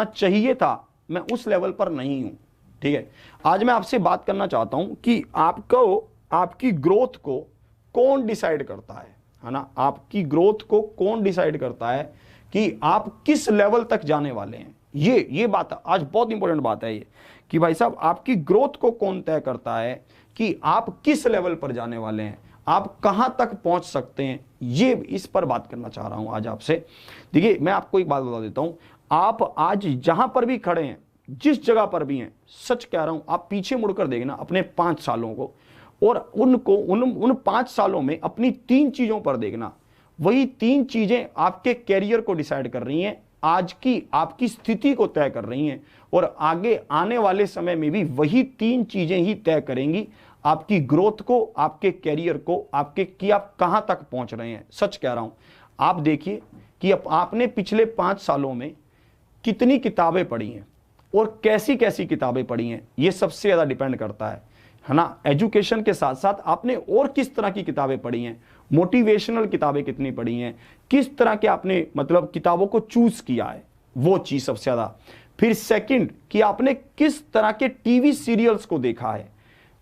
चाहिए था, मैं उस लेवल पर नहीं हूं। ठीक है, आज मैं आपसे बात करना चाहता हूं कि आपको, आपकी ग्रोथ को कौन डिसाइड करता है ना? आपकी ग्रोथ को कौन डिसाइड करता है कि आप किस लेवल तक जाने वाले हैं? ये बात आज बहुत इंपॉर्टेंट बात है ये, कि भाई साहब आपकी ग्रोथ को कौन तय करता है कि आप किस लेवल पर जाने वाले हैं, आप कहां तक पहुंच सकते हैं। ये इस पर बात करना चाह रहा हूं आज आपसे। देखिए, मैं आपको एक बात बता देता हूं, आप आज जहां पर भी खड़े हैं, जिस जगह पर भी हैं, सच कह रहा हूं, आप पीछे मुड़कर देखना अपने 5 सालों को, और उनको उन 5 सालों में अपनी 3 चीजों पर देखना। वही 3 चीजें आपके कैरियर को डिसाइड कर रही हैं, आज की आपकी स्थिति को तय कर रही हैं, और आगे आने वाले समय में भी वही 3 चीजें ही तय करेंगी आपकी ग्रोथ को, आपके कैरियर को, आपके कि आप कहां तक पहुंच रहे हैं। सच कह रहा हूं, आप देखिए कि आपने पिछले 5 सालों में कितनी किताबें पढ़ी हैं और कैसी कैसी किताबें पढ़ी हैं, ये सबसे ज्यादा डिपेंड करता है ना? एजुकेशन के साथ साथ आपने और किस तरह की किताबें पढ़ी हैं, मोटिवेशनल किताबें कितनी पढ़ी हैं, किस तरह के आपने मतलब किताबों को चूज किया है, वो चीज सबसे ज्यादा। फिर सेकंड, कि आपने किस तरह के टीवी सीरियल्स को देखा है,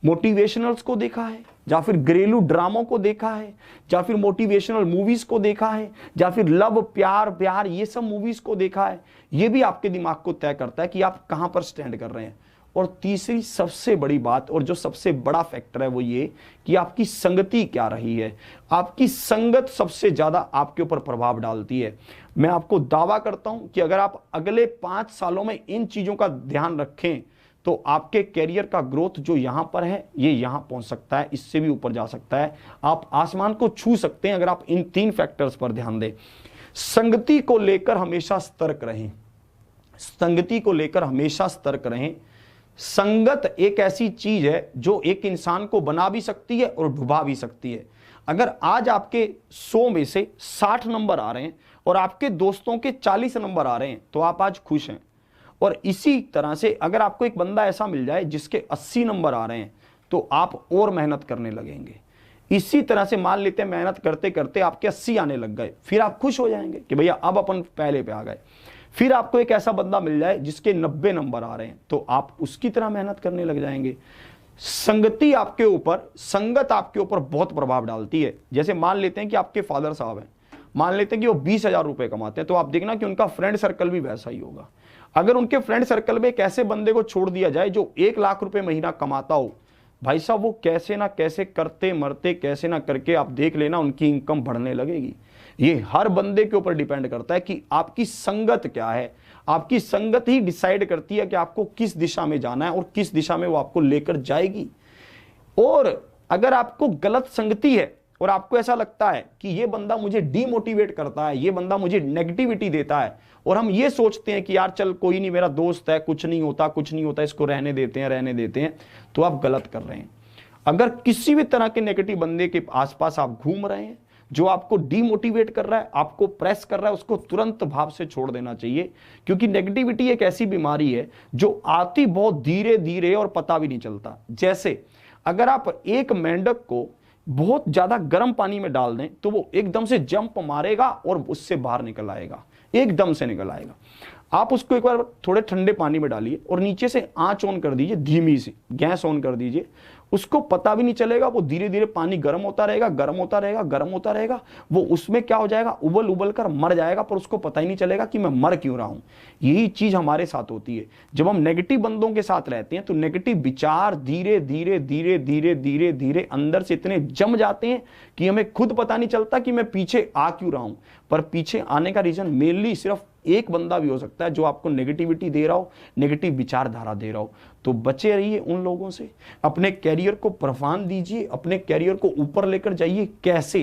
मोटिवेशनल्स को देखा है, या फिर घरेलू ड्रामों को देखा है, या फिर मोटिवेशनल मूवीज को देखा है, या फिर लव प्यार प्यार ये सब मूवीज को देखा है। ये भी आपके दिमाग को तय करता है कि आप कहां पर स्टैंड कर रहे हैं। और तीसरी सबसे बड़ी बात, और जो सबसे बड़ा फैक्टर है, वो ये कि आपकी संगति क्या रही है। आपकी संगत सबसे ज्यादा आपके ऊपर प्रभाव डालती है। मैं आपको दावा करता हूं कि अगर आप अगले 5 सालों में इन चीजों का ध्यान रखें तो आपके कैरियर का ग्रोथ जो यहां पर है, ये यहां पहुंच सकता है, इससे भी ऊपर जा सकता है, आप आसमान को छू सकते हैं अगर आप इन 3 फैक्टर्स पर ध्यान दें। संगति को लेकर हमेशा सतर्क रहें, संगति को लेकर हमेशा सतर्क रहें। संगत एक ऐसी चीज है जो एक इंसान को बना भी सकती है और डुबा भी सकती है। अगर आज आपके 100 में से 60 नंबर आ रहे हैं और आपके दोस्तों के 40 नंबर आ रहे हैं, तो आप आज खुश हैं। और इसी तरह से अगर आपको एक बंदा ऐसा मिल जाए जिसके 80 नंबर आ रहे हैं, तो आप और मेहनत करने लगेंगे। इसी तरह से मान लेते हैं मेहनत करते करते आपके 80 आने लग गए, फिर आप खुश हो जाएंगे कि भैया अब अपन पहले पे आ गए। फिर आपको एक ऐसा बंदा मिल जाए जिसके 90 नंबर आ रहे हैं, तो आप उसकी तरह मेहनत करने लग जाएंगे। संगति आपके ऊपर, संगत आपके ऊपर बहुत प्रभाव डालती है। जैसे मान लेते हैं कि आपके फादर साहब हैं, मान लेते हैं कि वो 20,000 रुपए कमाते हैं, तो आप देखना कि उनका फ्रेंड सर्कल भी वैसा ही होगा। अगर उनके फ्रेंड सर्कल में एक ऐसे बंदे को छोड़ दिया जाए जो 1 लाख रुपए महीना कमाता हो, भाई साहब वो कैसे ना कैसे करते मरते, कैसे ना करके आप देख लेना उनकी इनकम बढ़ने लगेगी। ये हर बंदे के ऊपर डिपेंड करता है कि आपकी संगत क्या है। आपकी संगत ही डिसाइड करती है कि आपको किस दिशा में जाना है और किस दिशा में वो आपको लेकर जाएगी। और अगर आपको गलत संगति है और आपको ऐसा लगता है कि ये बंदा मुझे डीमोटिवेट करता है, ये बंदा मुझे नेगेटिविटी देता है, और हम ये सोचते हैं कि यार चल कोई नहीं, मेरा दोस्त है, कुछ नहीं होता कुछ नहीं होता, इसको रहने देते हैं, तो आप गलत कर रहे हैं। अगर किसी भी तरह के नेगेटिव बंदे के आसपास आप घूम रहे हैं जो आपको डीमोटिवेट कर रहा है, आपको प्रेस कर रहा है, उसको तुरंत भाव से छोड़ देना चाहिए। क्योंकि नेगेटिविटी एक ऐसी बीमारी है जो आती बहुत धीरे धीरे और पता भी नहीं चलता। जैसे अगर आप एक मेंढक को बहुत ज्यादा गर्म पानी में डाल दें तो वो एकदम से जंप मारेगा और उससे बाहर निकल आएगा, एकदम से निकल आएगा। आप उसको एक बार थोड़े ठंडे पानी में डालिए और नीचे से आंच ऑन कर दीजिए, धीमी सी गैस ऑन कर दीजिए, उसको पता भी नहीं चलेगा, वो धीरे धीरे पानी गर्म होता रहेगा, गर्म होता रहेगा, गर्म होता रहेगा, वो उसमें क्या हो जाएगा, उबल उबल कर मर जाएगा, पर उसको पता ही नहीं चलेगा कि मैं मर क्यों रहा हूं। यही चीज हमारे साथ होती है। जब हम नेगेटिव बंदों के साथ रहते हैं तो नेगेटिव विचार धीरे धीरे धीरे धीरे धीरे धीरे अंदर से इतने जम जाते हैं कि हमें खुद पता नहीं चलता कि मैं पीछे आ क्यों रहा हूं। पर पीछे आने का रीजन मेनली सिर्फ एक बंदा भी हो सकता है जो आपको नेगेटिविटी दे रहा हो, नेगेटिव विचारधारा दे रहा हो। तो बचे रहिए उन लोगों से, अपने कैरियर को प्रफान दीजिए, अपने कैरियर को ऊपर लेकर जाइए। कैसे?